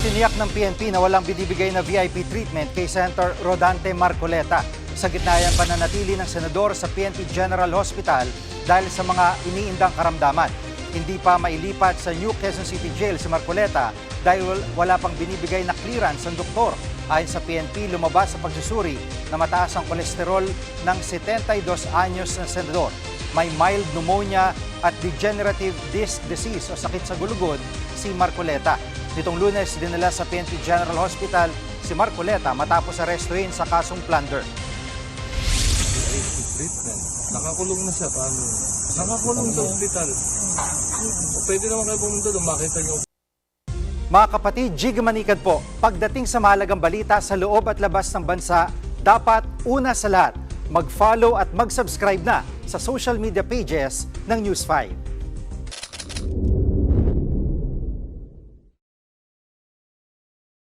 Tiniyak ng PNP na walang binibigay na VIP treatment kay Senator Rodante Marcoleta sa gitna ng pananatili ng senador sa PNP General Hospital dahil sa mga iniindang karamdaman. Hindi pa mailipat sa New Quezon City Jail si Marcoleta dahil wala pang binibigay na clearance ng doktor. Ayon sa PNP, lumabas sa pagsusuri na mataas ang kolesterol ng 72 anyos na senador. May mild pneumonia at degenerative disc disease o sakit sa gulugod si Marcoleta. Nitong Lunes, dinala sa PNP General Hospital si Marcoleta matapos arestuhin sa kasong plunder. Treatment. Nakakulong na siya. Paano? Nakakulong sa ospital. Pwede naman kayo pumunta doon, makita niyo. Mga kapatid, Jig Manikad po, pagdating sa mahalagang balita sa loob at labas ng bansa, dapat una sa lahat, mag-follow at mag-subscribe na sa social media pages ng News 5.